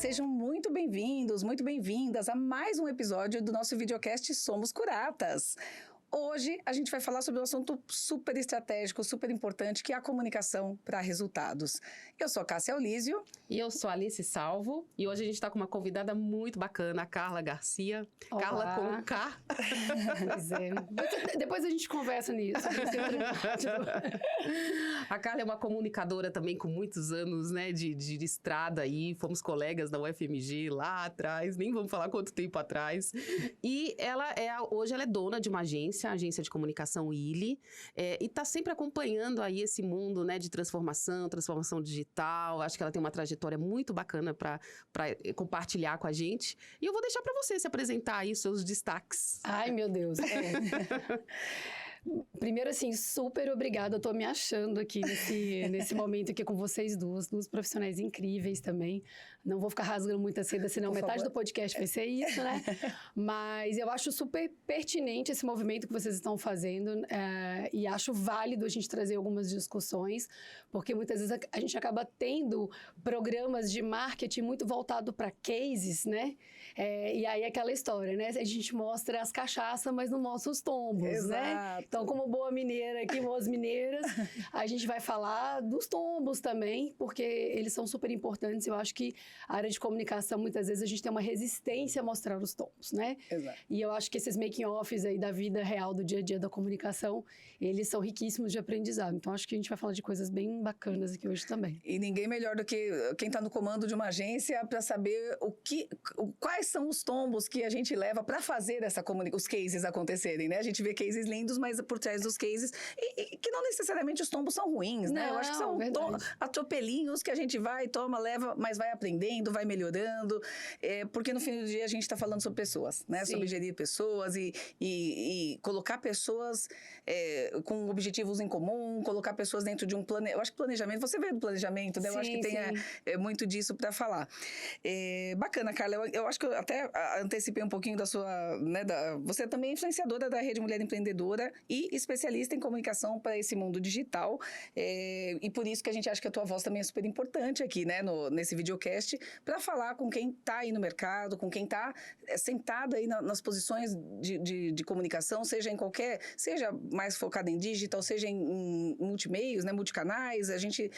sejam muito bem-vindos, muito bem-vindas a mais um episódio do nosso videocast Somos Curatas. Hoje a gente vai falar sobre um assunto super estratégico, super importante, que é a comunicação para resultados. Eu sou a Cássia Aulísio. E eu sou a Alice Salvo. E hoje a gente está com uma convidada muito bacana, a Carla Garcia. Olá. Carla com K. Pois é. Depois a gente conversa nisso. A Carla é uma comunicadora também com muitos anos, né, de estrada aí. Fomos colegas da UFMG lá atrás, nem vamos falar quanto tempo atrás. E hoje ela é dona de uma agência, a agência de comunicação ILI, e está sempre acompanhando aí esse mundo, né, de transformação digital. Acho que ela tem uma trajetória muito bacana para compartilhar com a gente. E eu vou deixar para você se apresentar aí os seus destaques. Ai, meu Deus. Primeiro, assim, super obrigada. Eu tô me achando aqui nesse momento aqui com vocês duas profissionais incríveis também. Não vou ficar rasgando muita seda, senão metade do podcast vai ser isso, né? Mas eu acho super pertinente esse movimento que vocês estão fazendo, e acho válido a gente trazer algumas discussões, porque muitas vezes a gente acaba tendo programas de marketing muito voltado para cases, né? E aí aquela história, né? A gente mostra as cachaças, mas não mostra os tombos, né? Então, como boa mineira aqui, boas mineiras, a gente vai falar dos tombos também, porque eles são super importantes. Eu acho que a área de comunicação, muitas vezes, a gente tem uma resistência a mostrar os tombos, né? Exato. E eu acho que esses making-offs aí da vida real, do dia a dia da comunicação, eles são riquíssimos de aprendizado. Então, acho que a gente vai falar de coisas bem bacanas aqui hoje também. E ninguém melhor do que quem está no comando de uma agência para saber quais são os tombos que a gente leva para fazer os cases acontecerem, né? A gente vê cases lindos, mas por trás dos cases, e que não necessariamente os tombos são ruins, né? Não, eu acho que são atropelinhos que a gente vai, toma, leva, mas vai aprendendo, vai melhorando, porque no fim do dia a gente está falando sobre pessoas, né? Sim. Sobre gerir pessoas e colocar pessoas com objetivos em comum, colocar pessoas dentro de um planejamento. Eu acho que planejamento, você veio do planejamento, né? Eu acho que tem muito disso para falar. Bacana, Carla, eu acho que eu até antecipei um pouquinho da sua, né, você também é influenciadora da Rede Mulher Empreendedora e especialista em comunicação para esse mundo digital, e por isso que a gente acha que a tua voz também é super importante aqui, né, nesse videocast, para falar com quem está aí no mercado, com quem está sentado aí nas posições de comunicação, seja mais focada em digital, seja em multimeios, né, multicanais. A gente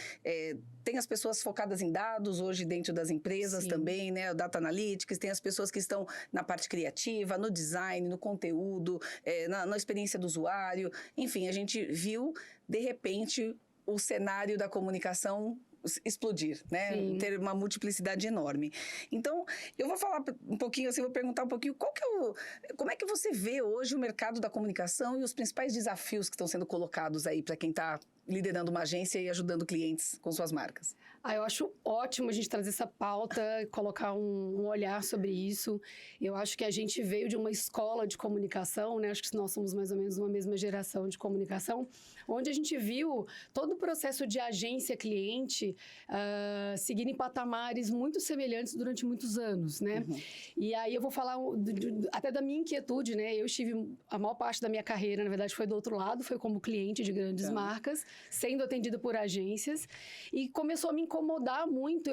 tem as pessoas focadas em dados hoje dentro das empresas. Sim. Também, né, o Data Analytics, tem as pessoas que estão na parte criativa, no design, no conteúdo, na experiência do usuário. Enfim, a gente viu, de repente, o cenário da comunicação explodir, né? Sim. Ter uma multiplicidade enorme. Então, eu vou falar um pouquinho, assim, vou perguntar um pouquinho como é que você vê hoje o mercado da comunicação e os principais desafios que estão sendo colocados aí para quem está liderando uma agência e ajudando clientes com suas marcas? Eu acho ótimo a gente trazer essa pauta, colocar um olhar sobre isso. Eu acho que a gente veio de uma escola de comunicação, né? Acho que nós somos mais ou menos uma mesma geração de comunicação, onde a gente viu todo o processo de agência-cliente seguir em patamares muito semelhantes durante muitos anos, né? Uhum. E aí eu vou falar até da minha inquietude, né? Eu estive, a maior parte da minha carreira, na verdade, foi do outro lado, foi como cliente de grandes marcas, sendo atendida por agências, e começou a me incomodar muito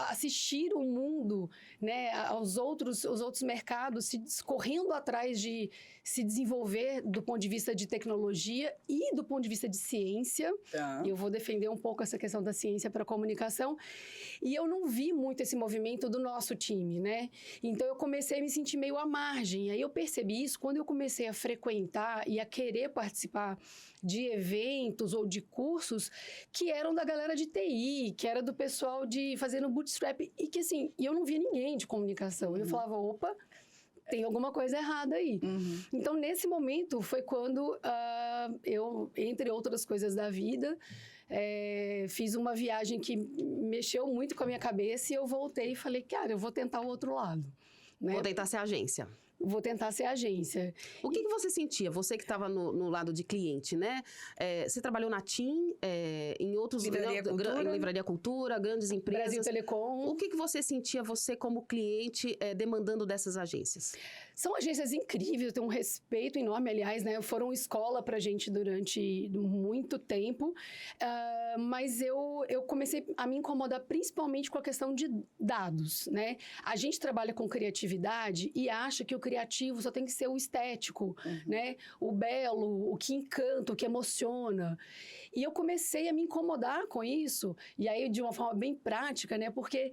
assistir o mundo, né, os outros mercados correndo atrás de se desenvolver do ponto de vista de tecnologia e do ponto de vista de ciência. Eu vou defender um pouco essa questão da ciência para a comunicação, e eu não vi muito esse movimento do nosso time, né? Então eu comecei a me sentir meio à margem. Aí eu percebi isso quando eu comecei a frequentar e a querer participar de eventos ou de cursos que eram da galera de TI, que era do pessoal fazendo bootstrap, e que assim, eu não via ninguém de comunicação. Eu falava, opa, tem alguma coisa errada aí. Uhum. Então, nesse momento, foi quando eu, entre outras coisas da vida, fiz uma viagem que mexeu muito com a minha cabeça, e eu voltei e falei, cara, eu vou tentar o outro lado. Né? Vou tentar ser agência. Vou tentar ser agência. O que você sentia? Você que estava no lado de cliente, né? Você trabalhou na TIM, em outros... Livraria Cultura, grandes empresas. Brasil Telecom. O que você sentia, você como cliente, demandando dessas agências? São agências incríveis, eu tenho um respeito enorme, aliás, né? Foram escola pra gente durante muito tempo, mas eu comecei a me incomodar principalmente com a questão de dados, né? A gente trabalha com criatividade e acha que o criativo só tem que ser o estético, né? O belo, o que encanta, o que emociona. E eu comecei a me incomodar com isso, e aí de uma forma bem prática, né? Porque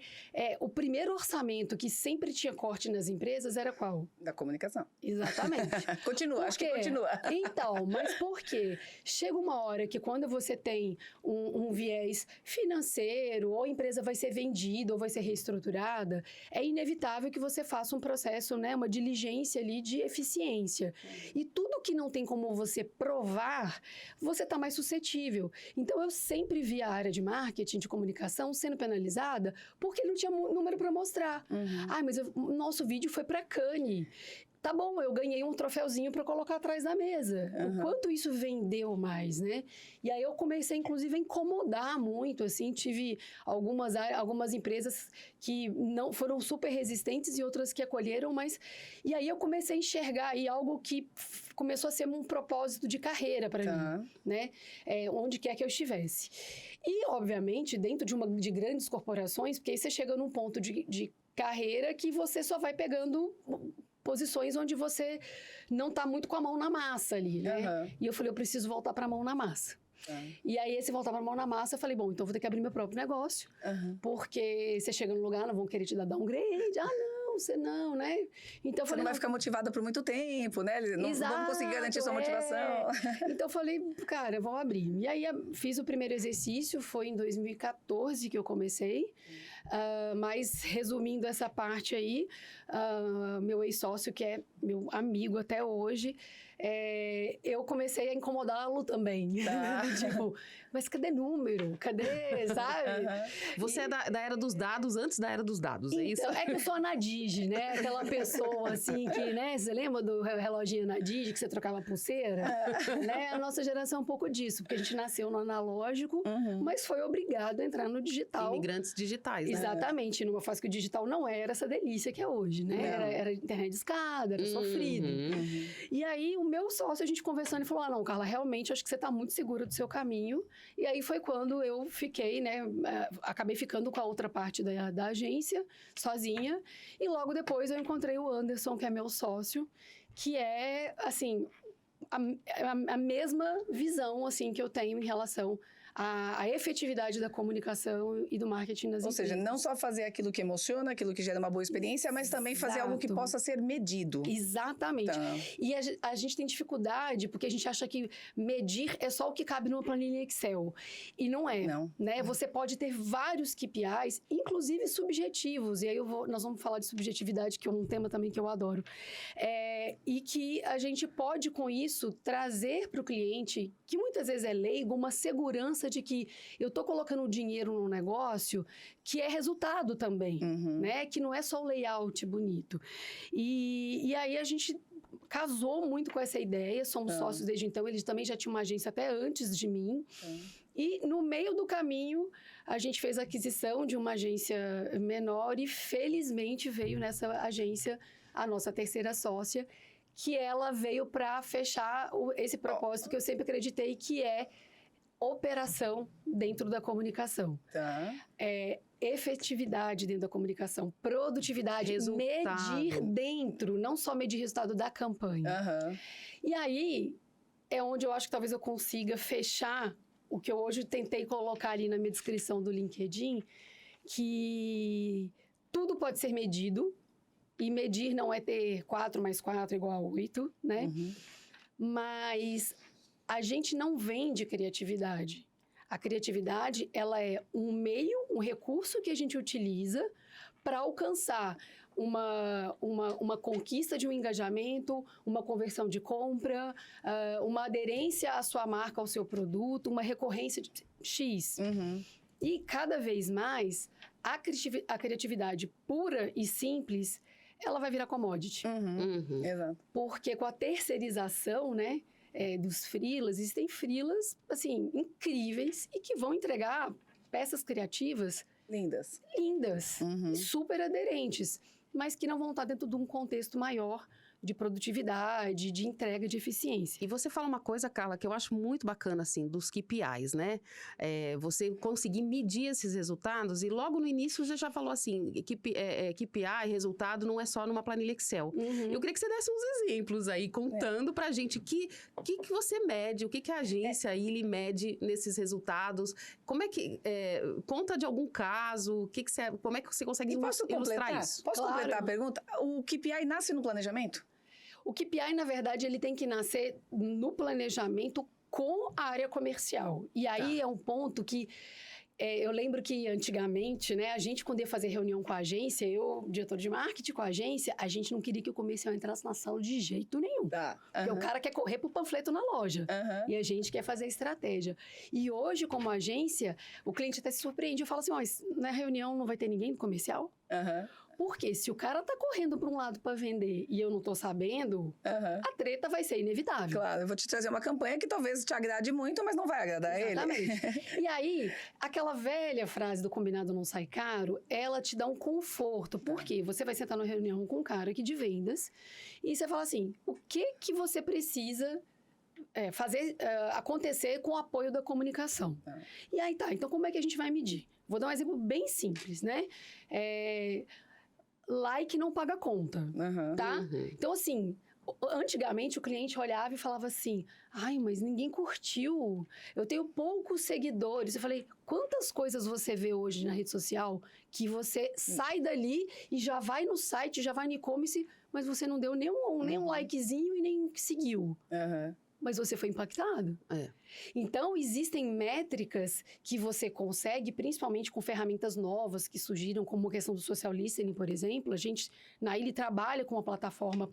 o primeiro orçamento que sempre tinha corte nas empresas era qual? Da comunicação. Exatamente. Continua, acho que continua. Então, mas por quê? Chega uma hora que quando você tem um viés financeiro, ou a empresa vai ser vendida, ou vai ser reestruturada, é inevitável que você faça um processo, né? Uma diligência ali de eficiência. E tudo que não tem como você provar, você está mais suscetível. Então, eu sempre vi a área de marketing, de comunicação, sendo penalizada porque não tinha número para mostrar. Mas o nosso vídeo foi para Cannes. Tá bom, eu ganhei um troféuzinho para colocar atrás da mesa. O quanto isso vendeu mais, né? E aí eu comecei, inclusive, a incomodar muito, assim. Tive algumas empresas que não foram super resistentes e outras que acolheram, mas... E aí eu comecei a enxergar aí algo que começou a ser um propósito de carreira para mim, né? Onde quer que eu estivesse. E, obviamente, dentro de grandes corporações, porque aí você chega num ponto de carreira que você só vai pegando posições onde você não está muito com a mão na massa ali, né? E eu falei, eu preciso voltar para a mão na massa. E aí, esse voltar para a mão na massa, eu falei, bom, então eu vou ter que abrir meu próprio negócio, porque você chega no lugar, não vão querer te dar downgrade, você não, né? Então, você não vai ficar motivada por muito tempo, né? Não vão conseguir garantir sua motivação. Então, eu falei, cara, eu vou abrir. E aí, fiz o primeiro exercício, foi em 2014 que eu comecei. Mas, resumindo essa parte aí, meu ex-sócio, que é meu amigo até hoje, eu comecei a incomodá-lo também. Tipo, mas cadê número? Cadê, sabe? Você é da era dos dados antes da era dos dados, é isso? É que eu sou a Nadige, né? Aquela pessoa assim que, né? Você lembra do reloginho Nadige que você trocava pulseira? Né? A nossa geração é um pouco disso, porque a gente nasceu no analógico, mas foi obrigado a entrar no digital. Imigrantes digitais, né? Exatamente, numa fase que o digital não era essa delícia que é hoje, né? Era internet de escada, era sofrido. E aí, o meu sócio, a gente conversando, ele falou, não, Carla, realmente, acho que você está muito segura do seu caminho. E aí, foi quando eu fiquei, né? Acabei ficando com a outra parte da agência, sozinha. E logo depois, eu encontrei o Anderson, que é meu sócio, que é, assim, a mesma visão, assim, que eu tenho em relação a efetividade da comunicação e do marketing nas empresas. Ou seja, não só fazer aquilo que emociona, aquilo que gera uma boa experiência, mas também fazer algo que possa ser medido. Exatamente. E a gente tem dificuldade, porque a gente acha que medir é só o que cabe numa planilha Excel. E não é. Não. Né? Você pode ter vários KPIs, inclusive subjetivos. E aí nós vamos falar de subjetividade, que é um tema também que eu adoro. E que a gente pode, com isso, trazer para o cliente, que muitas vezes é leigo, uma segurança de que eu estou colocando dinheiro num negócio que é resultado também, né? Que não é só o layout bonito. E aí a gente casou muito com essa ideia, somos sócios desde então, eles também já tinham uma agência até antes de mim. E no meio do caminho, a gente fez a aquisição de uma agência menor e felizmente veio nessa agência a nossa terceira sócia, que ela veio para fechar esse propósito que eu sempre acreditei que é operação dentro da comunicação. Efetividade dentro da comunicação, produtividade, resultado. Medir dentro, não só medir resultado da campanha. E aí, é onde eu acho que talvez eu consiga fechar o que eu hoje tentei colocar ali na minha descrição do LinkedIn, que tudo pode ser medido, e medir não é ter 4 mais 4 igual a 8, né? Mas a gente não vende criatividade. A criatividade, ela é um meio, um recurso que a gente utiliza para alcançar uma conquista de um engajamento, uma conversão de compra, uma aderência à sua marca, ao seu produto, uma recorrência de X. E cada vez mais, a criatividade pura e simples, ela vai virar commodity. Exato. Porque com a terceirização, né, dos freelas, existem freelas, assim, incríveis e que vão entregar peças criativas lindas, e super aderentes, mas que não vão estar dentro de um contexto maior de produtividade, de entrega, de eficiência. E você fala uma coisa, Carla, que eu acho muito bacana, assim, dos KPIs, né? Você conseguir medir esses resultados e logo no início você já falou assim, KPI, resultado, não é só numa planilha Excel. Eu queria que você desse uns exemplos aí, contando pra gente o que você mede, o que a agência Illy mede nesses resultados, como é que... conta de algum caso, como é que você consegue ilustrar isso? Posso completar a pergunta? O KPI nasce no planejamento? O KPI, na verdade, ele tem que nascer no planejamento com a área comercial. E aí é um ponto que... eu lembro que antigamente, né, a gente quando ia fazer reunião com a agência, diretor de marketing com a agência, a gente não queria que o comercial entrasse na sala de jeito nenhum. Porque o cara quer correr pro panfleto na loja. E a gente quer fazer estratégia. E hoje, como agência, o cliente até se surpreende. Eu falo assim, mas na reunião não vai ter ninguém do comercial? Porque se o cara tá correndo para um lado para vender e eu não tô sabendo, a treta vai ser inevitável. Claro, eu vou te trazer uma campanha que talvez te agrade muito, mas não vai agradar ele. Exatamente. E aí, aquela velha frase do combinado não sai caro, ela te dá um conforto. Por quê? Você vai sentar numa reunião com um cara aqui de vendas e você fala assim, o que você precisa fazer acontecer com o apoio da comunicação? E aí tá, então como é que a gente vai medir? Vou dar um exemplo bem simples, né? Like não paga conta, tá? Então, assim, antigamente o cliente olhava e falava assim, ai, mas ninguém curtiu, eu tenho poucos seguidores. Eu falei, quantas coisas você vê hoje na rede social que você sai dali e já vai no site, já vai no e-commerce, mas você não deu nem um likezinho e nem seguiu. Mas você foi impactado. Então, existem métricas que você consegue, principalmente com ferramentas novas que surgiram, como a questão do social listening, por exemplo. A gente, na Illy, trabalha com uma plataforma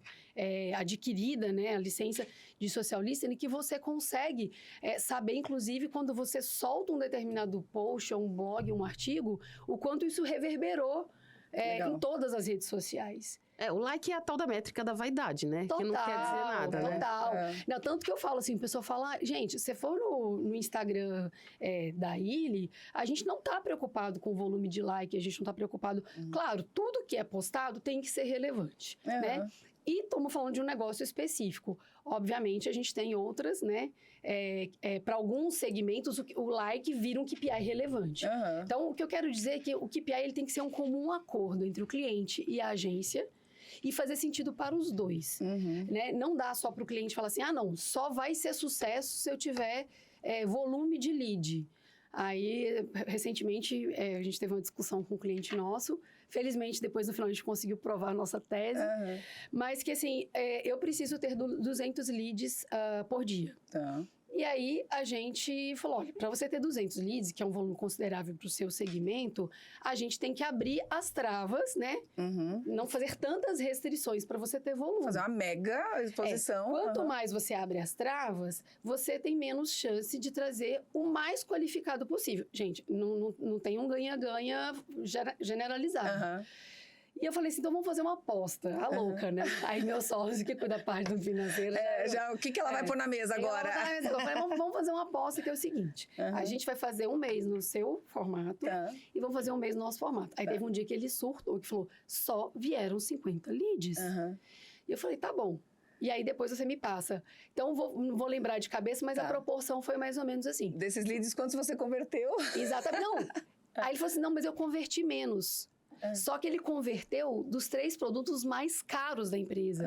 adquirida, né, a licença de social listening, que você consegue saber, inclusive, quando você solta um determinado post, ou um blog, um artigo, o quanto isso reverberou em todas as redes sociais. O like é a tal da métrica da vaidade, né? Total, que não quer dizer nada, total. né? Não, tanto que eu falo assim, o pessoal fala, gente, se for no Instagram da Illy, a gente não tá preocupado com o volume de like, a gente não tá preocupado... Claro, tudo que é postado tem que ser relevante, né? E estamos falando de um negócio específico. Obviamente, a gente tem outras, né? Para alguns segmentos, o like vira um KPI relevante. Então, o que eu quero dizer é que o KPI ele tem que ser um comum acordo entre o cliente e a agência e fazer sentido para os dois. Né? Não dá só para o cliente falar assim, não, só vai ser sucesso se eu tiver volume de lead. Aí, recentemente, a gente teve uma discussão com um cliente nosso. Felizmente, depois, no final, a gente conseguiu provar a nossa tese. Mas que, assim, eu preciso ter 200 leads por dia. E aí, a gente falou, olha, para você ter 200 leads, que é um volume considerável para o seu segmento, a gente tem que abrir as travas, né? Não fazer tantas restrições para você ter volume. Fazer uma mega exposição. Quanto mais você abre as travas, você tem menos chance de trazer o mais qualificado possível. Gente, não tem um ganha-ganha generalizado. E eu falei assim, então vamos fazer uma aposta. A louca, né? Aí meu sócio, que cuida da parte do financeiro... o que ela vai pôr na mesa agora? Eu falei, vamos fazer uma aposta que é o seguinte. A gente vai fazer um mês no seu formato e vamos fazer um mês no nosso formato. Aí teve um dia que ele surtou, que falou, só vieram 50 leads. E eu falei, tá bom. E aí depois você me passa. Então, não vou lembrar de cabeça, mas a proporção foi mais ou menos assim. Desses leads, quantos você converteu? Exatamente. Não. Aí ele falou assim, não, mas eu converti menos. Só que ele converteu dos 3 produtos mais caros da empresa.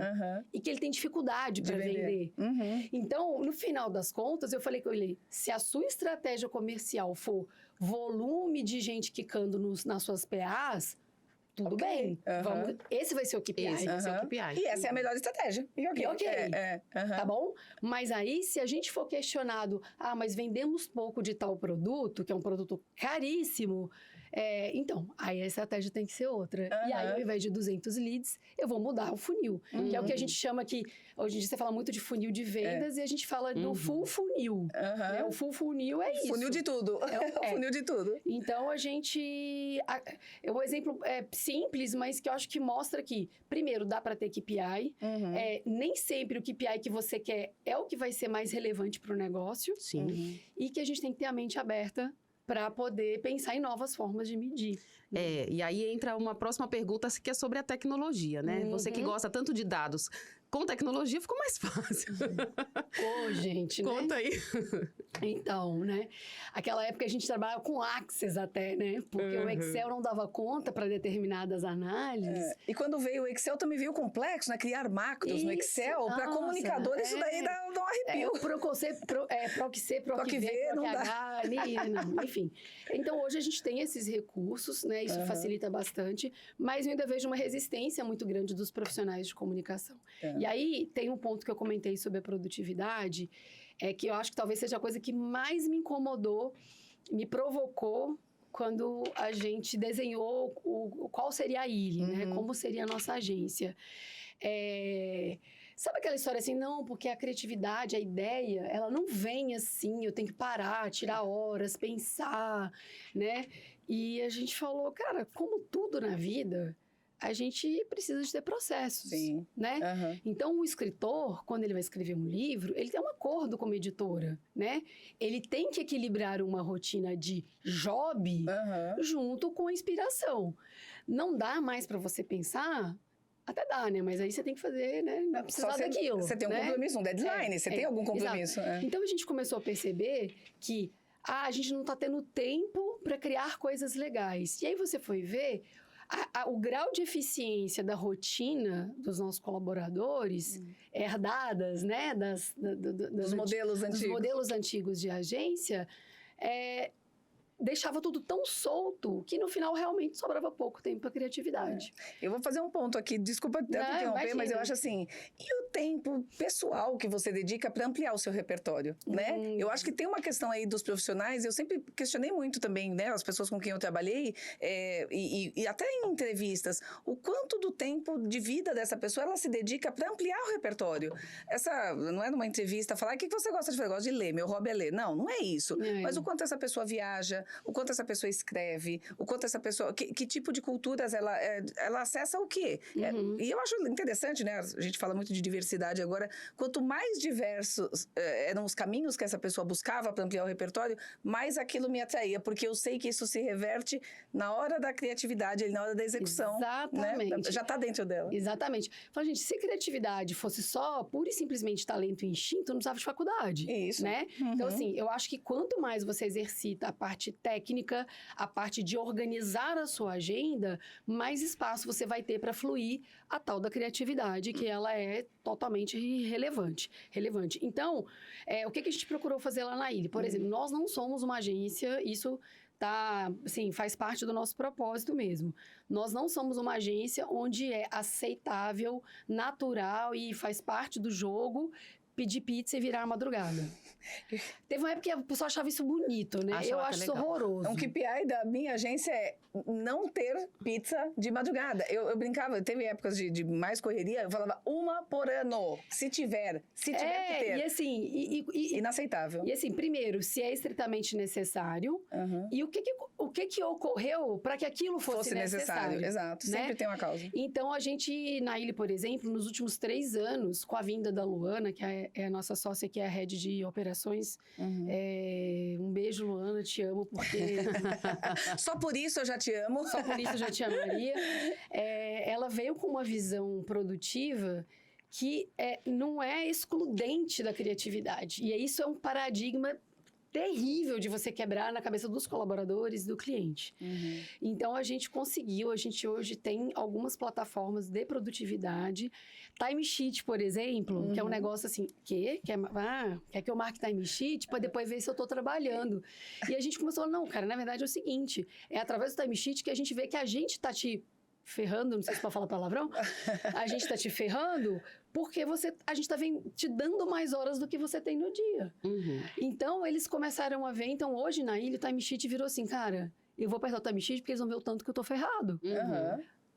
E que ele tem dificuldade para vender. Então, no final das contas, eu falei com ele, se a sua estratégia comercial for volume de gente quicando nas suas PAs, tudo bem. Esse vai ser o KPI. Esse vai ser o KPI. E essa é a melhor estratégia. E ok. Tá bom? Mas aí, se a gente for questionado, mas vendemos pouco de tal produto, que é um produto caríssimo... então, aí a estratégia tem que ser outra. E aí, ao invés de 200 leads, eu vou mudar o funil. Que é o que a gente chama que... Hoje em dia, você fala muito de funil de vendas e a gente fala do full funil. Né? O full funil é isso. Funil de tudo. O funil de tudo. Então, a gente... um exemplo simples, mas que eu acho que mostra que, primeiro, dá para ter KPI. Nem sempre o KPI que você quer é o que vai ser mais relevante para o negócio. Sim. E que a gente tem que ter a mente aberta para poder pensar em novas formas de medir. E aí entra uma próxima pergunta que é sobre a tecnologia, né? Você que gosta tanto de dados, com tecnologia ficou mais fácil. Ô, gente, né? Conta aí. Então, né? Aquela época a gente trabalhava com Access até, né? Porque o Excel não dava conta para determinadas análises. E quando veio o Excel, também veio complexo, né? Criar macros no Excel. Para comunicadores, isso daí dá um arrepio. PROC-C, PROC-V, PROC-H, não, enfim. Então, hoje a gente tem esses recursos, né? Isso facilita bastante, mas eu ainda vejo uma resistência muito grande dos profissionais de comunicação. E aí, tem um ponto que eu comentei sobre a produtividade, que eu acho que talvez seja a coisa que mais me incomodou, me provocou quando a gente desenhou qual seria a ILE, né? Como seria a nossa agência. Sabe aquela história assim, não, porque a criatividade, a ideia, ela não vem assim, eu tenho que parar, tirar horas, pensar, né? E a gente falou, cara, como tudo na vida, a gente precisa de ter processos, né? Então, o escritor, quando ele vai escrever um livro, ele tem um acordo com uma editora, né? Ele tem que equilibrar uma rotina de job junto com a inspiração. Não dá mais para você pensar... Até dá, né? Mas aí você tem que fazer, né? Não precisar daquilo. Você tem um compromisso, um deadline. Você tem algum compromisso. Então, a gente começou a perceber que a gente não está tendo tempo para criar coisas legais. E aí você foi ver o grau de eficiência da rotina dos nossos colaboradores, herdadas, né? Dos modelos antigos. Dos modelos antigos de agência, deixava tudo tão solto que no final realmente sobrava pouco tempo para criatividade. Eu vou fazer um ponto aqui, desculpa te interromper, mas eu acho assim, e o tempo pessoal que você dedica para ampliar o seu repertório, né? Eu acho que tem uma questão aí dos profissionais, eu sempre questionei muito também, né, as pessoas com quem eu trabalhei, e até em entrevistas, o quanto do tempo de vida dessa pessoa ela se dedica para ampliar o repertório. Essa, não é numa entrevista, falar, o que você gosta de fazer? Eu gosto de ler, meu hobby é ler. Não é isso. Mas o quanto essa pessoa viaja, o quanto essa pessoa escreve, o quanto essa pessoa... Que tipo de culturas ela acessa o quê? E eu acho interessante, né? A gente fala muito de diversidade agora. Quanto mais diversos eram os caminhos que essa pessoa buscava para ampliar o repertório, mais aquilo me atraía, porque eu sei que isso se reverte na hora da criatividade, na hora da execução. Exatamente. Né? Já está dentro dela. Exatamente. Fala, gente, se criatividade fosse só pura e simplesmente talento e instinto, não precisava de faculdade. Isso. Né? Então, assim, eu acho que quanto mais você exercita a parte técnica, a parte de organizar a sua agenda, mais espaço você vai ter para fluir a tal da criatividade, que ela é totalmente relevante. Então, o que a gente procurou fazer lá na ILE? Por exemplo, nós não somos uma agência, isso assim, faz parte do nosso propósito mesmo. Nós não somos uma agência onde é aceitável, natural e faz parte do jogo pedir pizza e virar a madrugada. Teve uma época que a pessoa achava isso bonito, né? Eu acho isso horroroso. Um KPI da minha agência é não ter pizza de madrugada. Eu brincava, teve épocas de mais correria, eu falava uma por ano. Se tiver que ter. E assim... Inaceitável. E assim, primeiro, se é estritamente necessário, e o que ocorreu para que aquilo fosse necessário. Exato, né? Sempre tem uma causa. Então, a gente, na ILE, por exemplo, nos últimos 3 anos, com a vinda da Luana, que é a nossa sócia, que é a head de operações, um beijo, Luana, te amo, porque... Só por isso eu já te amo. Só por isso eu já te amaria. Ela veio com uma visão produtiva que não é excludente da criatividade. E isso é um paradigma terrível de você quebrar na cabeça dos colaboradores e do cliente. Então, a gente hoje tem algumas plataformas de produtividade. Timesheet, por exemplo, que é um negócio assim, quer que eu marque timesheet para depois ver se eu estou trabalhando. E a gente começou a não, cara, na verdade é o seguinte, é através do timesheet que a gente vê que a gente está te ferrando, não sei se pode falar palavrão, a gente está te ferrando porque a gente está te dando mais horas do que você tem no dia. Então, eles começaram a ver, então hoje na ILE o timesheet virou assim, cara, eu vou apertar o timesheet porque eles vão ver o tanto que eu tô ferrado.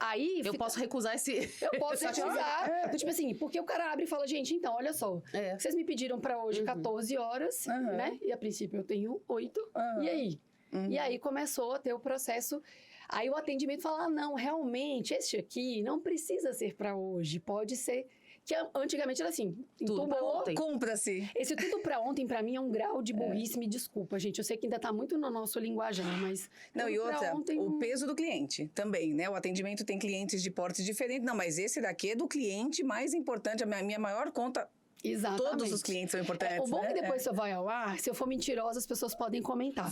Aí... Eu posso recusar Eu posso recusar. Tipo assim, porque o cara abre e fala, gente, então, olha só, vocês me pediram para hoje 14 horas, né? E a princípio eu tenho 8, e aí? E aí começou a ter o processo... Aí o atendimento fala, não, realmente, este aqui não precisa ser para hoje, pode ser que antigamente era assim, Tudo pra entubou, ontem. Cumpra-se. esse tudo pra ontem, pra mim, é um grau de burrice, me desculpa, gente. Eu sei que ainda tá muito no nosso linguajar, mas... Não, tudo e pra outra, ontem, o peso do cliente também, né? O atendimento tem clientes de portes diferentes. Não, mas esse daqui é do cliente mais importante. A minha maior conta, Exatamente. todos os clientes são importantes, O bom é né? que depois você vai ao ar, se eu for mentirosa, as pessoas podem comentar.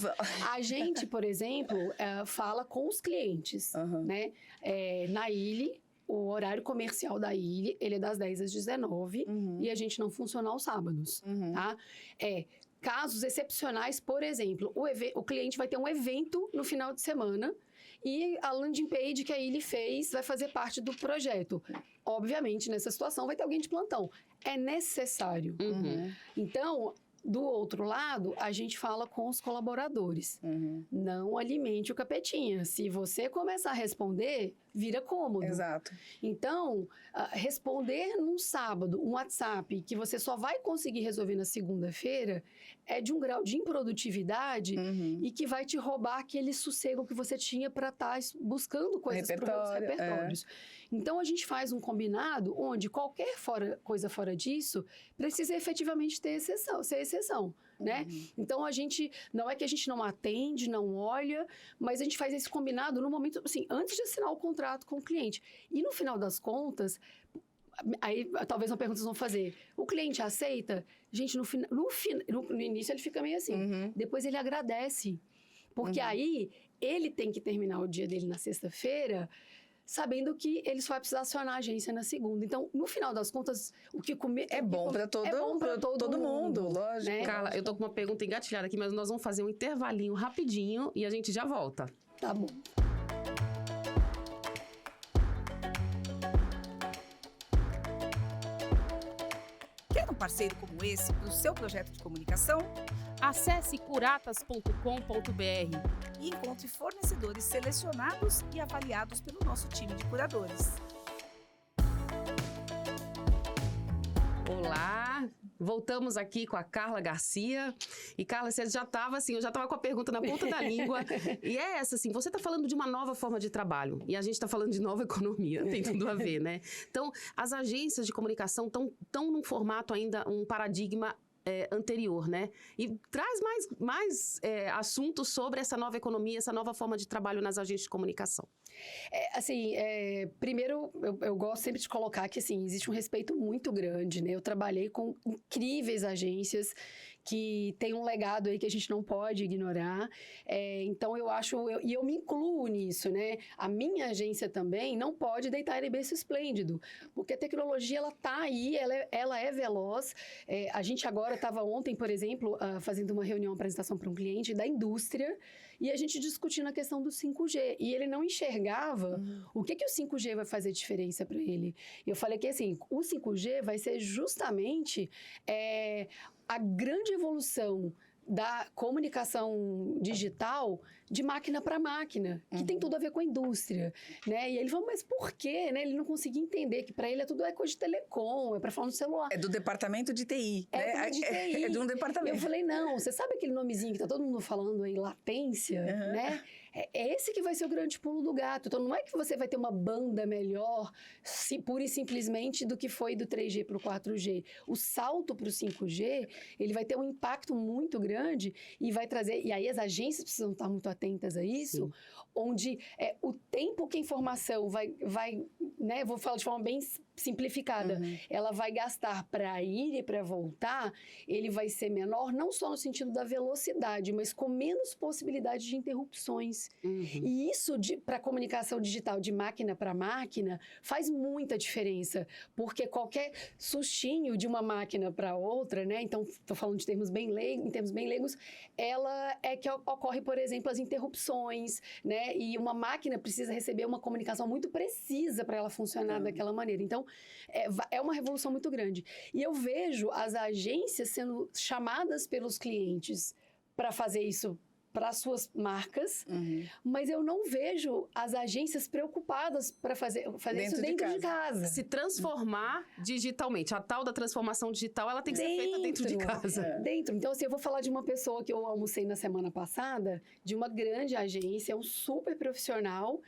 A gente, por exemplo, fala com os clientes, Aham. né? Na Ilha, o horário comercial da Ilha, ele é das 10 às 19 Uhum. e a gente não funciona aos sábados, Uhum. tá? Casos excepcionais, por exemplo, o cliente vai ter um evento no final de semana e a landing page que a Ilha fez vai fazer parte do projeto. Obviamente, nessa situação, vai ter alguém de plantão. É necessário. Uhum. Então, do outro lado, a gente fala com os colaboradores. Uhum. Não alimente o capetinha. Se você começar a responder, vira cômodo. Exato. Então, responder num sábado, um WhatsApp, que você só vai conseguir resolver na segunda-feira, é de um grau de improdutividade Uhum. e que vai te roubar aquele sossego que você tinha para estar buscando coisas para os Repertório, repertórios. Então, a gente faz um combinado onde qualquer coisa fora disso precisa efetivamente ser exceção, né? Uhum. Então, não é que a gente não atende, não olha, mas a gente faz esse combinado no momento, assim, antes de assinar o contrato com o cliente. E no final das contas, aí talvez uma pergunta vocês vão fazer, o cliente aceita? Gente, no início ele fica meio assim, Uhum. depois ele agradece, porque aí ele tem que terminar o dia dele na sexta-feira, sabendo que ele só vai precisar acionar a agência na segunda. Então, no final das contas, o que comer É bom para todo mundo, lógico. né? Carla, eu tô com uma pergunta engatilhada aqui, mas nós vamos fazer um intervalinho rapidinho e a gente já volta. Tá bom. Quer um parceiro como esse para o seu projeto de comunicação? Acesse curatas.com.br. E encontre fornecedores selecionados e avaliados pelo nosso time de curadores. Olá, voltamos aqui com a Carla Garcia. E Carla, você já estava assim, eu já estava com a pergunta na ponta da língua. E é essa, assim, você está falando de uma nova forma de trabalho. E a gente está falando de nova economia, tem tudo a ver, né? Então, as agências de comunicação estão num formato ainda, um paradigma anterior, né? E traz mais assuntos sobre essa nova economia, essa nova forma de trabalho nas agências de comunicação. Primeiro, eu gosto sempre de colocar que, assim, existe um respeito muito grande, né? Eu trabalhei com incríveis agências que têm um legado aí que a gente não pode ignorar. Então, e eu me incluo nisso, né? A minha agência também não pode deitar em berço esplêndido, porque a tecnologia, ela tá aí, ela é veloz. A gente agora estava ontem, por exemplo, fazendo uma reunião, apresentação para um cliente da indústria, e a gente discutindo a questão do 5G. E ele não enxergava o que o 5G vai fazer diferença para ele. E eu falei que, assim, o 5G vai ser justamente a grande evolução da comunicação digital de máquina para máquina, que tem tudo a ver com a indústria, né? E ele falou, mas por quê? Né? Ele não conseguia entender que para ele tudo é coisa de telecom, é para falar no celular. É do departamento de TI, né? É de TI. É de um E departamento. eu falei, não, você sabe aquele nomezinho que tá todo mundo falando aí, latência, né? É esse que vai ser o grande pulo do gato. Então, não é que você vai ter uma banda melhor, pura e simplesmente, do que foi do 3G para o 4G. O salto para o 5G, ele vai ter um impacto muito grande e vai trazer... E aí, as agências precisam estar muito atentas a isso, onde o tempo que a informação vai né? Vou falar de forma bem simplificada. Ela vai gastar para ir e para voltar, ele vai ser menor, não só no sentido da velocidade, mas com menos possibilidade de interrupções. E isso, para a comunicação digital de máquina para máquina, faz muita diferença, porque qualquer sustinho de uma máquina para outra, né? Então, estou falando de termos bem leigos, ela é que ocorre, por exemplo, as interrupções, né? E uma máquina precisa receber uma comunicação muito precisa para ela funcionar daquela maneira. Então, é uma revolução muito grande. E eu vejo as agências sendo chamadas pelos clientes para fazer isso para as suas marcas, mas eu não vejo as agências preocupadas para fazer isso dentro de casa. Se transformar digitalmente. A tal da transformação digital, ela tem que ser feita dentro de casa. Então, assim, eu vou falar de uma pessoa que eu almocei na semana passada, de uma grande agência, um super profissional,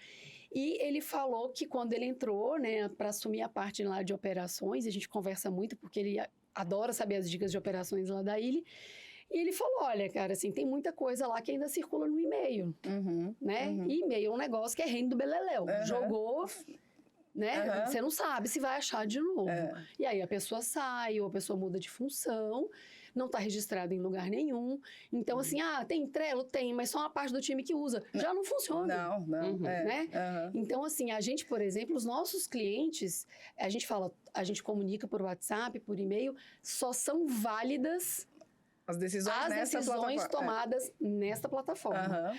E ele falou que quando ele entrou, né, para assumir a parte lá de operações, a gente conversa muito porque ele adora saber as dicas de operações lá da Illy. E ele falou, olha, cara, assim, tem muita coisa lá que ainda circula no e-mail, né? E e-mail é um negócio que é reino do beleléu. Jogou, né? Você não sabe se vai achar de novo. E aí a pessoa sai, ou a pessoa muda de função, não está registrado em lugar nenhum. Então, assim, tem Trello? Tem, mas só uma parte do time que usa. Já não funciona. Não. Né? Então, assim, a gente, por exemplo, os nossos clientes, a gente comunica por WhatsApp, por e-mail, só são válidas as decisões tomadas nesta plataforma.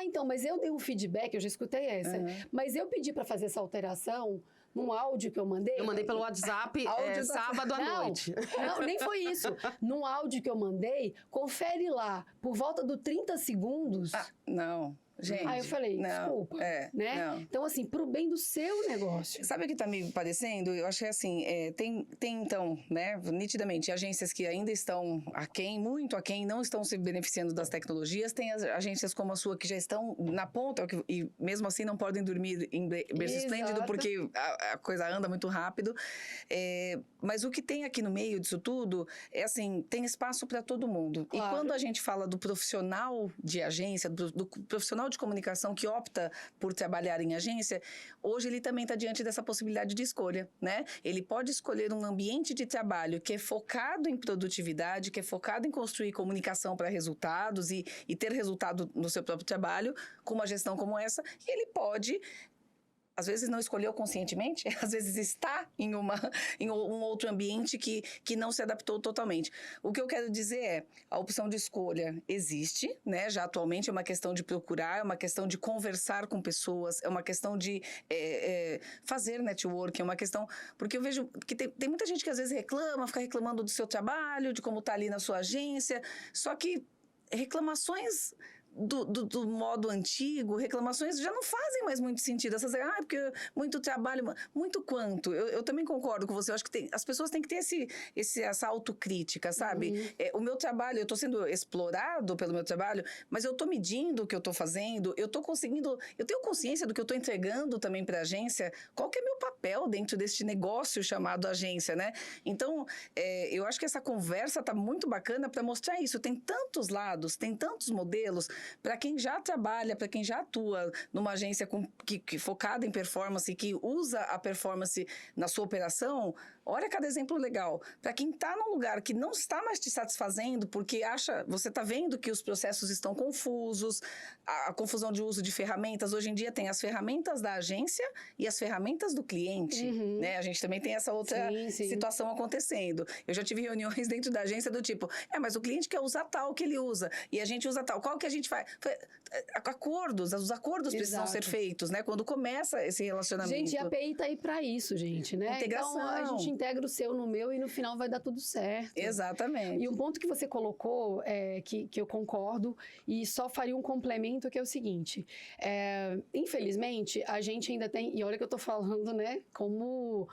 Então, mas eu dei um feedback, eu já escutei essa, mas eu pedi para fazer essa alteração num áudio que eu mandei. Eu mandei pelo WhatsApp sábado à noite. Não, nem foi isso. Num áudio que eu mandei, confere lá, por volta do 30 segundos. Não. Gente, aí eu falei, desculpa, né? Não. Então, assim, pro bem do seu negócio. Sabe o que tá me parecendo? Eu acho que, assim, tem então, né, nitidamente, agências que ainda estão aquém, muito aquém, não estão se beneficiando das tecnologias, tem as agências como a sua que já estão na ponta e mesmo assim não podem dormir em berço esplêndido porque a coisa anda muito rápido. Mas o que tem aqui no meio disso tudo é, assim, tem espaço para todo mundo. Claro. E quando a gente fala do profissional de agência, do profissional de comunicação que opta por trabalhar em agência, hoje ele também está diante dessa possibilidade de escolha, né? Ele pode escolher um ambiente de trabalho que é focado em produtividade, que é focado em construir comunicação para resultados e ter resultado no seu próprio trabalho, com uma gestão como essa, e ele pode... Às vezes não escolheu conscientemente, às vezes está em um outro ambiente que não se adaptou totalmente. O que eu quero dizer é, a opção de escolha existe, né? Já atualmente é uma questão de procurar, é uma questão de conversar com pessoas, é uma questão de fazer networking, é uma questão... Porque eu vejo que tem muita gente que às vezes fica reclamando do seu trabalho, de como está ali na sua agência, só que reclamações... Do modo antigo, reclamações já não fazem mais muito sentido. Essas porque muito trabalho, muito quanto. Eu também concordo com você, eu acho que as pessoas têm que ter essa autocrítica, sabe? O meu trabalho, eu estou sendo explorado pelo meu trabalho, mas eu estou medindo o que eu estou fazendo, eu tenho consciência do que eu estou entregando também para a agência, qual que é meu papel dentro deste negócio chamado agência, né? Então, eu acho que essa conversa está muito bacana para mostrar isso. Tem tantos lados, tem tantos modelos. Para quem já trabalha, para quem já atua numa agência que focada em performance, que usa a performance na sua operação, olha cada exemplo legal. Para quem está num lugar que não está mais te satisfazendo, porque você está vendo que os processos estão confusos, a confusão de uso de ferramentas. Hoje em dia tem as ferramentas da agência e as ferramentas do cliente. Né? A gente também tem essa outra situação acontecendo. Eu já tive reuniões dentro da agência do tipo, mas o cliente quer usar tal que ele usa, e a gente usa tal. Qual que a gente faz? Os acordos precisam ser feitos, né? Quando começa esse relacionamento. Gente, a API tá aí para isso, gente, né? Integração. Então, a gente integra o seu no meu e no final vai dar tudo certo. Exatamente. E um ponto que você colocou, que eu concordo, e só faria um complemento, que é o seguinte, infelizmente, a gente ainda tem, e olha que eu tô falando, né, como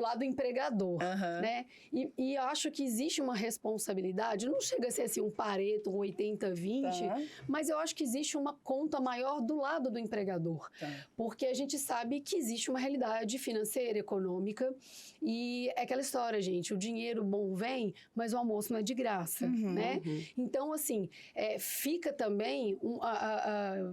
lado empregador, né? E eu acho que existe uma responsabilidade, não chega a ser assim um Pareto, um 80-20, mas eu acho que existe uma conta maior do lado do empregador. Porque a gente sabe que existe uma realidade financeira, econômica, e é aquela história, gente, o dinheiro bom vem, mas o almoço não é de graça, né? Então, assim, fica também,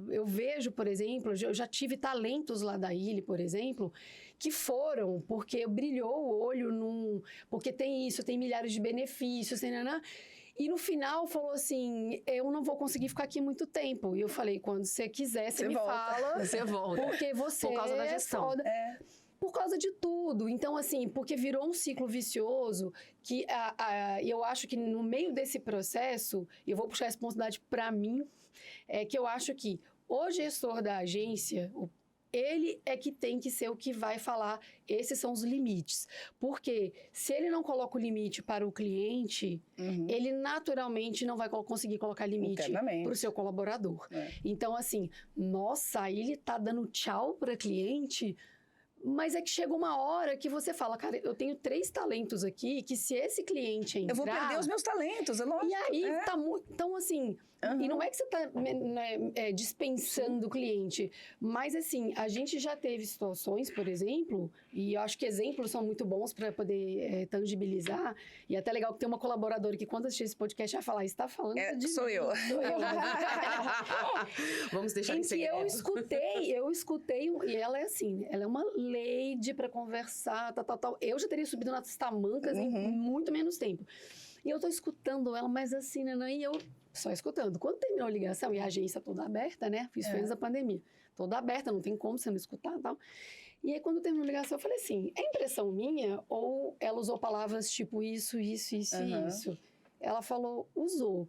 eu vejo, por exemplo, eu já tive talentos lá da Illy, por exemplo, que foram porque brilhou o olho porque tem isso, tem milhares de benefícios, e no final falou assim, eu não vou conseguir ficar aqui muito tempo. E eu falei, quando você quiser, você me fala. Você volta. Porque você por causa da gestão. Por causa de tudo. Então, assim, porque virou um ciclo vicioso que eu acho que no meio desse processo, e eu vou puxar a responsabilidade para mim, que eu acho que o gestor da agência, ele é que tem que ser o que vai falar, esses são os limites. Porque se ele não coloca o limite para o cliente, ele naturalmente não vai conseguir colocar limite para o seu colaborador. Então, assim, nossa, ele tá dando tchau para cliente... Mas é que chega uma hora que você fala, cara, eu tenho 3 talentos aqui, que se esse cliente entrar... Eu vou perder os meus talentos, é lógico. E aí, é. tá muito... Então, assim... E não é que você tá dispensando o cliente, mas, assim, a gente já teve situações, por exemplo, e eu acho que exemplos são muito bons para poder tangibilizar, e até legal que tem uma colaboradora que, quando assistir esse podcast, vai falar, está falando de Sou mim, eu. Sou eu. Vamos deixar em em que segredo. eu escutei, e ela é assim, ela é uma lady para conversar, tal. Eu já teria subido nas tamancas em muito menos tempo. E eu tô escutando ela, mas assim, né, e eu só escutando. Quando terminou a ligação, e a agência toda aberta, né, fiz antes da pandemia, toda aberta, não tem como você não escutar e tal. E aí, quando terminou a ligação, eu falei assim, é impressão minha ou ela usou palavras tipo isso e isso? Ela falou, usou.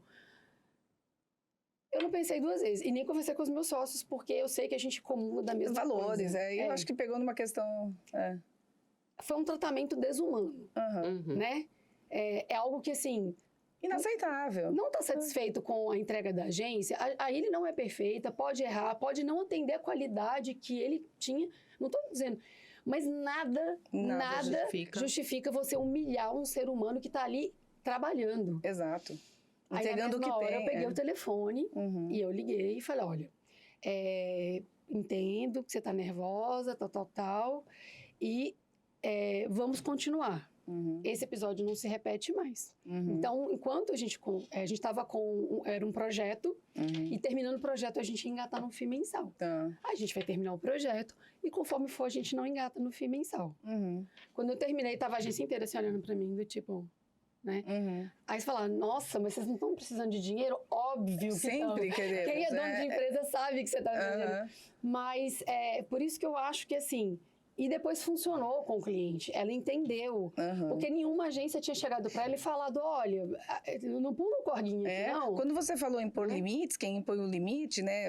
Eu não pensei 2 vezes. E nem conversei com os meus sócios, porque eu sei que a gente comunga da mesma Valores, coisa. Eu acho que pegou numa questão... Foi um tratamento desumano, né? É algo que, assim... Inaceitável. Não está satisfeito com a entrega da agência, aí ele não é perfeita, pode errar, pode não atender a qualidade que ele tinha. Não estou dizendo... Mas nada justifica você humilhar um ser humano que está ali trabalhando. Exato. Aí, Entregando o que hora, tem. eu peguei o telefone e eu liguei e falei, olha, entendo que você está nervosa, tal, e vamos continuar. Esse episódio não se repete mais. Então, enquanto a gente estava era um projeto, e terminando o projeto, a gente ia engatar no FII mensal. A gente vai terminar o projeto, e conforme for, a gente não engata no FII mensal. Quando eu terminei, tava a agência inteira se olhando para mim, do tipo... Né? Aí você fala, nossa, mas vocês não estão precisando de dinheiro? Óbvio que sempre queremos. Quem é dono de empresa sabe que você está vendendo. Mas por isso que eu acho que, assim... E depois funcionou com o cliente. Ela entendeu. Porque nenhuma agência tinha chegado para ela e falado, olha, não pula o corguinho aqui, não. Quando você falou em pôr limites, quem impõe o limite, né?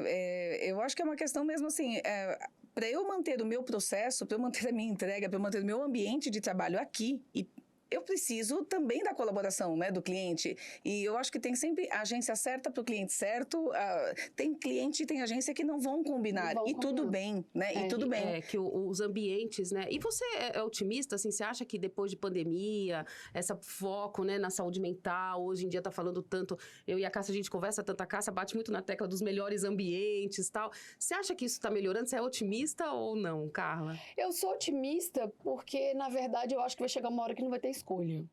Eu acho que é uma questão mesmo assim... para eu manter o meu processo, para eu manter a minha entrega, para eu manter o meu ambiente de trabalho aqui e eu preciso também da colaboração, né, do cliente. E eu acho que tem sempre a agência certa para o cliente certo. Tem cliente e tem agência que não vão combinar. Tudo bem, né? E tudo bem. Que os ambientes, né? E você é otimista, assim? Você acha que depois de pandemia, esse foco, né, na saúde mental, hoje em dia tá falando tanto... Eu e a Cássia, a gente conversa tanto, a Cássia bate muito na tecla dos melhores ambientes e tal. Você acha que isso tá melhorando? Você é otimista ou não, Carla? Eu sou otimista porque, na verdade, eu acho que vai chegar uma hora que não vai ter escolha.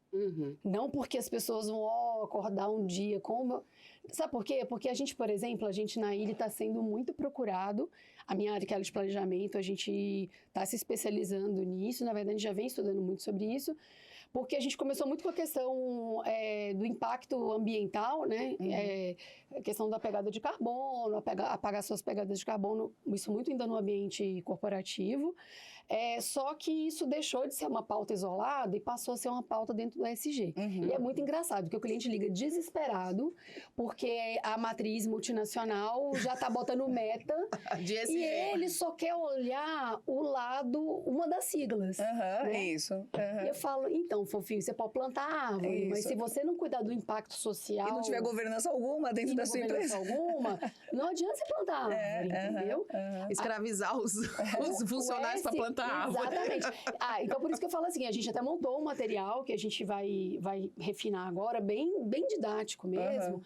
Não porque as pessoas vão acordar um dia como... Sabe por quê? Porque a gente, por exemplo, a gente na ilha está sendo muito procurado. A minha área, que é de planejamento, a gente está se especializando nisso. Na verdade, a gente já vem estudando muito sobre isso. Porque a gente começou muito com a questão do impacto ambiental, né? A questão da pegada de carbono, apagar suas pegadas de carbono, isso muito ainda no ambiente corporativo. Só que isso deixou de ser uma pauta isolada e passou a ser uma pauta dentro do ESG. E é muito engraçado, porque o cliente liga desesperado, porque a matriz multinacional já está botando meta de ESG. E ele só quer olhar o lado, uma das siglas. Né? Isso. E eu falo, então, fofinho, você pode plantar árvore, mas se você não cuidar do impacto social... E não tiver governança alguma dentro da sua empresa. Não adianta você plantar árvore, entendeu? Escravizar os funcionários para plantar árvore. Exatamente. Então por isso que eu falo assim, a gente até montou um material que a gente vai refinar agora, bem didático mesmo,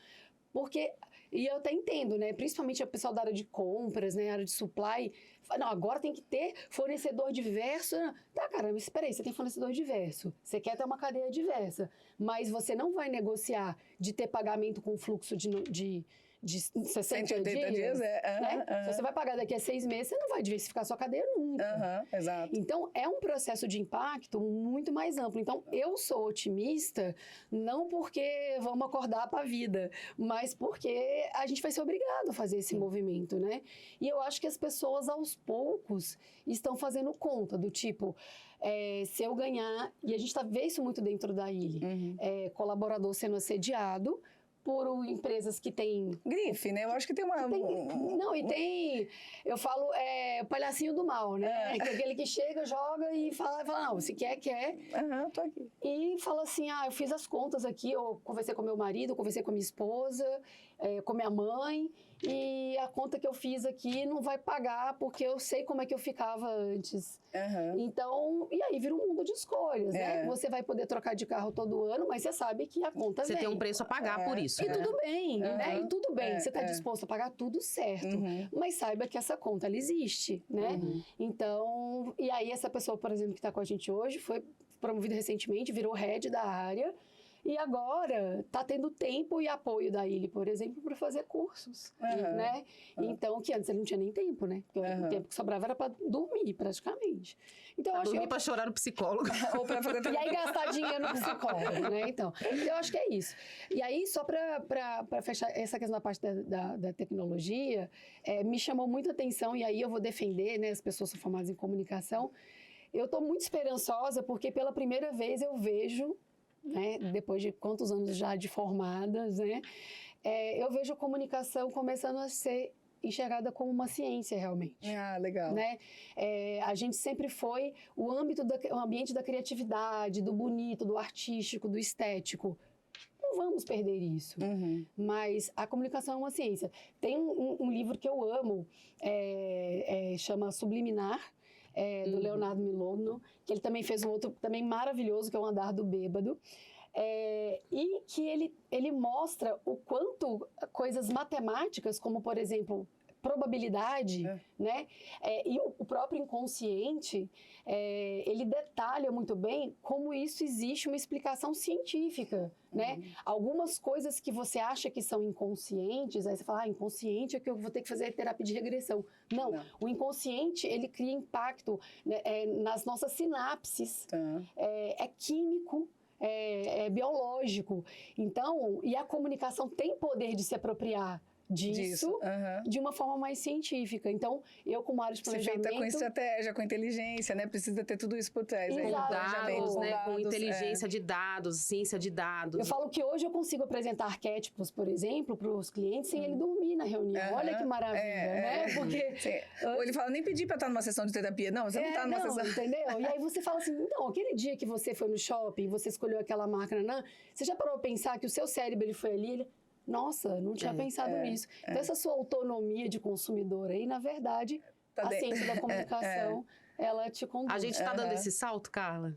porque... E eu até entendo, né? Principalmente o pessoal da área de compras, né? Área de supply. Não, agora tem que ter fornecedor diverso. Tá, cara, mas espera aí, você tem fornecedor diverso. Você quer ter uma cadeia diversa. Mas você não vai negociar de ter pagamento com fluxo de 60 dias, né? Se você vai pagar daqui a 6 meses, você não vai diversificar sua cadeia nunca. Exato. Então, é um processo de impacto muito mais amplo. Então, eu sou otimista, não porque vamos acordar para a vida, mas porque a gente vai ser obrigado a fazer esse movimento, né? E eu acho que as pessoas, aos poucos, estão fazendo conta do tipo... se eu ganhar... E a gente vê isso muito dentro da ilha. Colaborador sendo assediado... por empresas que têm... Grife, né? Eu acho que tem uma... Eu falo, o palhacinho do mal, né? Que é aquele que chega, joga e fala, não, se quer. Tô aqui. E fala assim, eu fiz as contas aqui, eu conversei com meu marido, conversei com a minha esposa, com minha mãe, e a conta que eu fiz aqui não vai pagar, porque eu sei como é que eu ficava antes. Então, e aí vira um mundo de escolhas, né? Você vai poder trocar de carro todo ano, mas você sabe que a conta vem. Você tem um preço a pagar por isso, E tudo bem, né? E tudo bem, você está disposto a pagar tudo certo. Mas saiba que essa conta, ela existe, né? Então, e aí essa pessoa, por exemplo, que está com a gente hoje, foi promovida recentemente, virou head da área, e agora está tendo tempo e apoio da Illy, por exemplo, para fazer cursos, né? Então, que antes ele não tinha nem tempo, né? Porque o tempo que sobrava era para dormir, praticamente. Então, eu acho dormir para chorar no psicólogo. Ou pra fazer... E aí gastar dinheiro no psicólogo, né? Então, eu acho que é isso. E aí, só para fechar essa questão da parte da tecnologia, me chamou muito a atenção, e aí eu vou defender, né? As pessoas são formadas em comunicação. Eu estou muito esperançosa, porque pela primeira vez eu vejo, né, depois de quantos anos já de formadas, né, eu vejo a comunicação começando a ser enxergada como uma ciência, realmente. Legal. Né? A gente sempre foi o ambiente da criatividade, do bonito, do artístico, do estético. Não vamos perder isso. Mas a comunicação é uma ciência. Tem um livro que eu amo, chama Subliminar, do Leonardo Milano, que ele também fez um outro também maravilhoso, que é O Andar do Bêbado, e que ele mostra o quanto coisas matemáticas, como, por exemplo, probabilidade, né? E o próprio inconsciente, ele detalha muito bem como isso existe uma explicação científica, né? Algumas coisas que você acha que são inconscientes, aí você fala, inconsciente é que eu vou ter que fazer terapia de regressão. Não. O inconsciente, ele cria impacto, né, nas nossas sinapses, é químico, é biológico. Então, e a comunicação tem poder de se apropriar disso de uma forma mais científica. Então, eu como área de planejamento... Se feita com estratégia, com inteligência, né? Precisa ter tudo isso por trás. Com dados, né? Com inteligência de dados, ciência de dados. Eu falo que hoje eu consigo apresentar arquétipos, por exemplo, para os clientes sem ele dormir na reunião. Olha que maravilha, né? Porque... Ou ele fala, nem pedi para estar numa sessão de terapia. Não, você não está numa sessão. Entendeu? E aí você fala assim, então, aquele dia que você foi no shopping, você escolheu aquela marca, você já parou a pensar que o seu cérebro ele foi ali... Nossa, não tinha pensado nisso. Então, essa sua autonomia de consumidor aí, na verdade, a ciência da comunicação, ela te conduz. A gente está dando esse salto, Carla?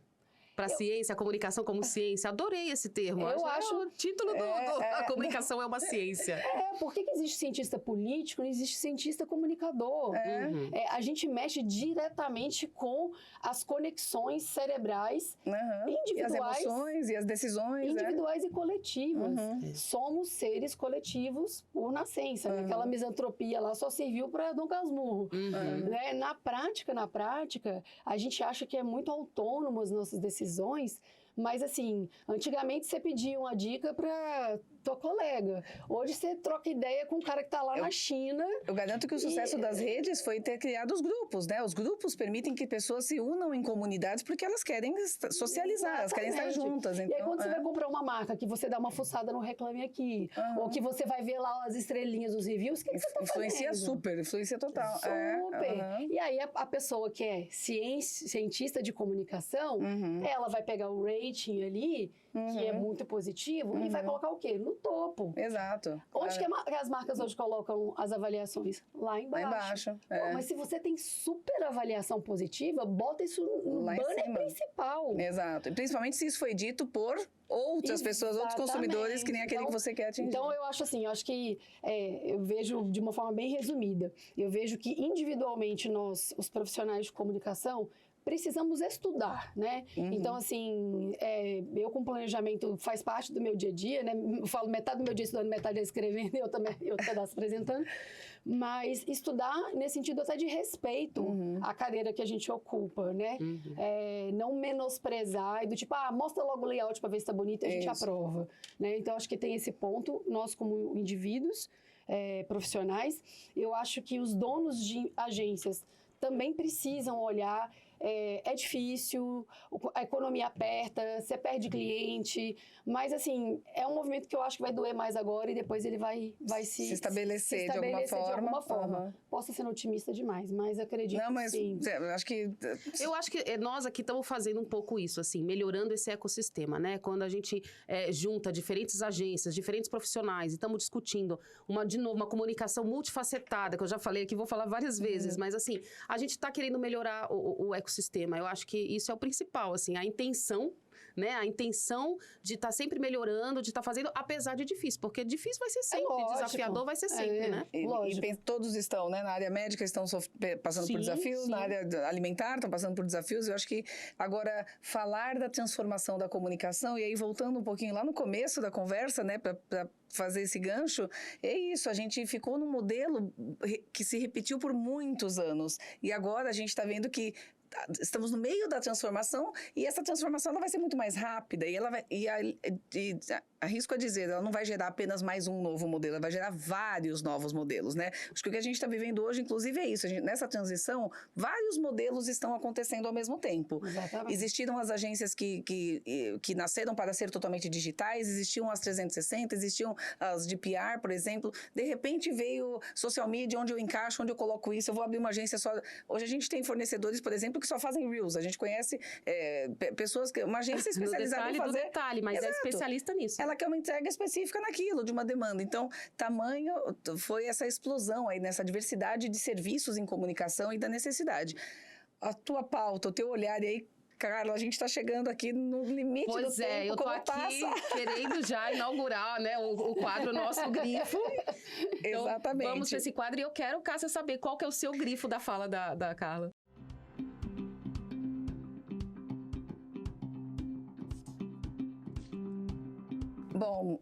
Para a ciência, a comunicação como ciência. Adorei esse termo. Eu acho o título a comunicação é uma ciência. Por que existe cientista político, não existe cientista comunicador? A gente mexe diretamente com as conexões cerebrais individuais. E as emoções e as decisões. Individuais e coletivas. Somos seres coletivos por nascença. Aquela misantropia lá só serviu para Dom Casmurro. Né? Na prática, a gente acha que é muito autônomo as nossas decisões, mas assim, antigamente você pedia uma dica para tua colega. Hoje você troca ideia com um cara que está lá na China. Eu garanto que o sucesso das redes foi ter criado os grupos, né? Os grupos permitem que pessoas se unam em comunidades porque elas querem socializar, elas querem estar juntas. Então, e aí quando você vai comprar uma marca, que você dá uma fuçada no Reclame Aqui, ou que você vai ver lá as estrelinhas dos reviews, o que você está fazendo? Influencia total. Super! E aí a pessoa que é cientista de comunicação, ela vai pegar o rating ali, que é muito positivo, e vai colocar o quê? No topo. Exato. Onde que as marcas hoje colocam as avaliações? Lá embaixo. Mas se você tem super avaliação positiva, bota isso no banner principal. Exato. E principalmente se isso foi dito por outras pessoas, outros consumidores, que nem aquele que você quer atingir. Então, eu acho assim, que eu vejo de uma forma bem resumida, eu vejo que individualmente nós, os profissionais de comunicação, precisamos estudar, né? Então, assim, eu com planejamento faz parte do meu dia a dia, né? Eu falo metade do meu dia estudando, metade escrevendo, eu também outro pedaço apresentando. Mas estudar nesse sentido até de respeito à cadeira que a gente ocupa, né? Não menosprezar e do tipo, mostra logo o layout para ver se tá bonito e a gente aprova, né? Então, acho que tem esse ponto, nós como indivíduos profissionais, eu acho que os donos de agências também precisam olhar é difícil, a economia aperta, você perde cliente, mas assim, é um movimento que eu acho que vai doer mais agora e depois ele vai se estabelecer de alguma forma. Uhum. Posso ser otimista demais, mas acredito que sim. Eu acho que nós aqui estamos fazendo um pouco isso, assim, melhorando esse ecossistema, né? Quando a gente junta diferentes agências, diferentes profissionais e estamos discutindo de novo, uma comunicação multifacetada, que eu já falei aqui, vou falar várias vezes, mas assim, a gente está querendo melhorar o ecossistema. Eu acho que isso é o principal, assim, a intenção, né? A intenção de estar sempre melhorando, de estar fazendo, apesar de difícil, porque difícil vai ser sempre, desafiador vai ser sempre, né? E todos estão, né? Na área médica estão passando por desafios, na área alimentar estão passando por desafios. Eu acho que agora falar da transformação da comunicação, e aí voltando um pouquinho lá no começo da conversa, né? Para fazer esse gancho, é isso, a gente ficou num modelo que se repetiu por muitos anos, e agora a gente está vendo que estamos no meio da transformação e essa transformação ela vai ser muito mais rápida e ela vai arrisco a dizer, ela não vai gerar apenas mais um novo modelo, ela vai gerar vários novos modelos, né? Acho que o que a gente está vivendo hoje, inclusive, é isso. Nessa transição, vários modelos estão acontecendo ao mesmo tempo. Exatamente. Existiram as agências que nasceram para ser totalmente digitais, existiam as 360, existiam as de PR, por exemplo. De repente veio social media, onde eu encaixo, onde eu coloco isso, eu vou abrir uma agência só. Hoje a gente tem fornecedores, por exemplo, que só fazem Reels. A gente conhece pessoas, uma agência especializada em fazer... detalhe, mas é especialista nisso. Ela quer uma entrega específica naquilo, de uma demanda. Então, tamanho foi essa explosão aí, nessa diversidade de serviços em comunicação e da necessidade. A tua pauta, o teu olhar aí, Carla, a gente está chegando aqui no limite do tempo. Pois é, eu tô aqui querendo já inaugurar, né, o quadro nosso grifo. Então, exatamente. Vamos para esse quadro e eu quero, Cássia, saber qual que é o seu grifo da fala da Carla. Bom,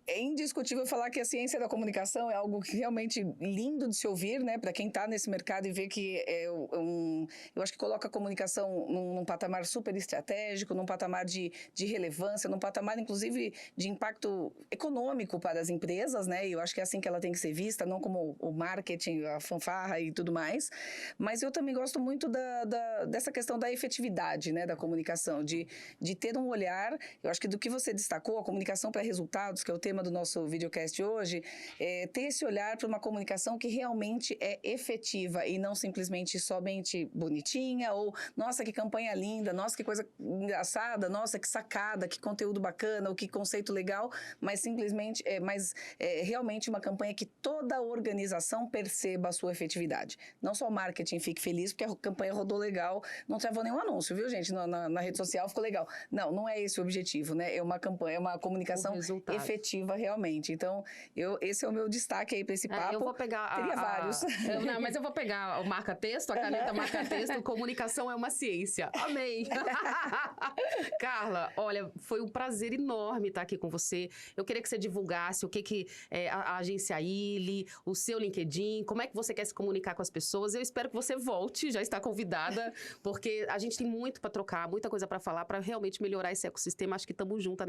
é indiscutível falar que a ciência da comunicação é algo que realmente lindo de se ouvir, né? Para quem está nesse mercado e vê que eu acho que coloca a comunicação num patamar super estratégico, num patamar de relevância, num patamar, inclusive, de impacto econômico para as empresas, né? E eu acho que é assim que ela tem que ser vista, não como o marketing, a fanfarra e tudo mais. Mas eu também gosto muito dessa questão da efetividade, né? Da comunicação, de ter um olhar. Eu acho que do que você destacou, a comunicação para resultados, que é o tema do nosso videocast hoje, ter esse olhar para uma comunicação que realmente é efetiva e não simplesmente somente bonitinha ou, nossa, que campanha linda, nossa, que coisa engraçada, nossa, que sacada, que conteúdo bacana, ou que conceito legal, mas simplesmente, realmente uma campanha que toda a organização perceba a sua efetividade. Não só o marketing fique feliz porque a campanha rodou legal, não travou nenhum anúncio, viu, gente? Na rede social ficou legal. Não é esse o objetivo, né? É uma campanha, é uma comunicação efetiva realmente. Então, esse é o meu destaque aí para esse papo. Eu vou pegar Teria vários. Mas eu vou pegar o marca-texto, a caneta marca-texto. Comunicação é uma ciência. Amei! Carla, olha, foi um prazer enorme estar aqui com você. Eu queria que você divulgasse o que a agência ILE, o seu LinkedIn, como é que você quer se comunicar com as pessoas. Eu espero que você volte, já está convidada, porque a gente tem muito para trocar, muita coisa para falar, para realmente melhorar esse ecossistema. Acho que estamos juntas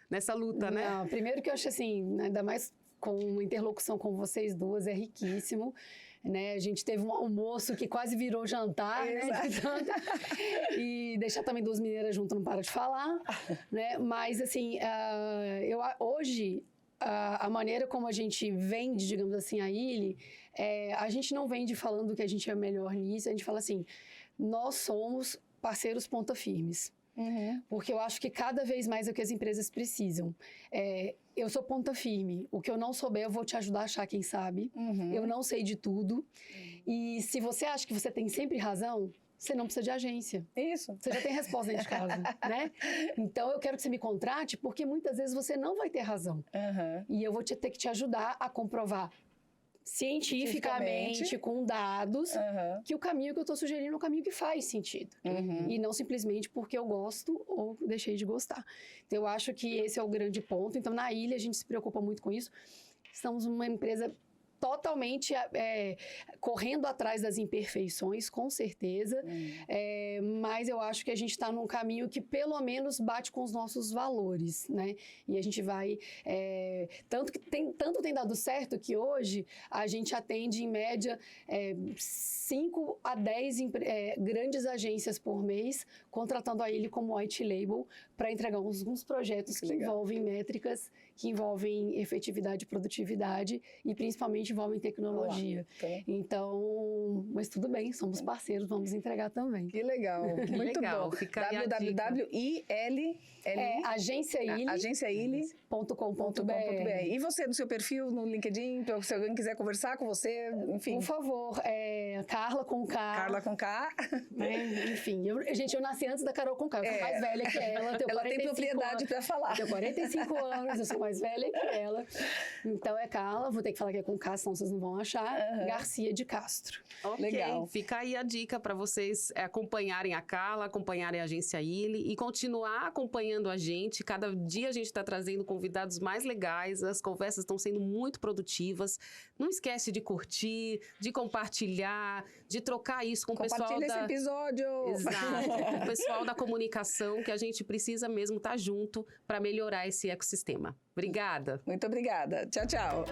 nessa luta, né? Não, primeiro que eu acho assim, ainda mais com uma interlocução com vocês duas, é riquíssimo. Né? A gente teve um almoço que quase virou jantar, né? E deixar também duas mineiras juntas não para de falar, né? Mas assim, hoje a maneira como a gente vende, digamos assim, a ILE, a gente não vende falando que a gente é melhor nisso, a gente fala assim, nós somos parceiros ponta firmes. Uhum. Porque eu acho que cada vez mais é o que as empresas precisam. Eu sou ponta firme. O que eu não souber, eu vou te ajudar a achar quem sabe. Uhum. Eu não sei de tudo. E se você acha que você tem sempre razão, você não precisa de agência. Isso. Você já tem resposta dentro de casa, né? Então, eu quero que você me contrate, porque muitas vezes você não vai ter razão. Uhum. E eu vou ter que te ajudar a comprovar cientificamente, com dados, que o caminho que eu estou sugerindo é o caminho que faz sentido. Uhum. E não simplesmente porque eu gosto ou deixei de gostar. Então, eu acho que esse é o grande ponto. Então, na ILE, a gente se preocupa muito com isso. Estamos uma empresa totalmente correndo atrás das imperfeições, com certeza. Mas eu acho que a gente está num caminho que pelo menos bate com os nossos valores, né? E a gente vai... tanto tem dado certo que hoje a gente atende, em média, 5 a 10 grandes agências por mês, contratando a Illy como white label para entregar alguns projetos que envolvem métricas, que envolvem efetividade e produtividade e principalmente envolvem tecnologia. Então, mas tudo bem, somos parceiros, vamos entregar também. Que legal, muito legal. bom. Fica aí a dica. agenciailly.com.br. E você, no seu perfil, no LinkedIn, se alguém quiser conversar com você, enfim. Por favor, Carla com K. Carla com K. Né? Enfim, eu nasci antes da Carol com K. Eu sou mais velha que ela. Ela tem propriedade para falar. Eu tenho 45 anos, eu sou mais velha que ela. Então é Carla, vou ter que falar que é com K, senão vocês não vão achar. Garcia de Castro. Ok, legal. Fica aí a dica para vocês acompanharem a Carla, acompanharem a Agência Illy e continuar acompanhando a gente. Cada dia a gente está trazendo convidados mais legais, as conversas estão sendo muito produtivas. Não esquece de curtir, de compartilhar, de trocar isso com o pessoal Compartilha esse episódio! Exato, com o pessoal da comunicação, que a gente precisa mesmo estar junto para melhorar esse ecossistema. Obrigada! Muito obrigada. Tchau, tchau!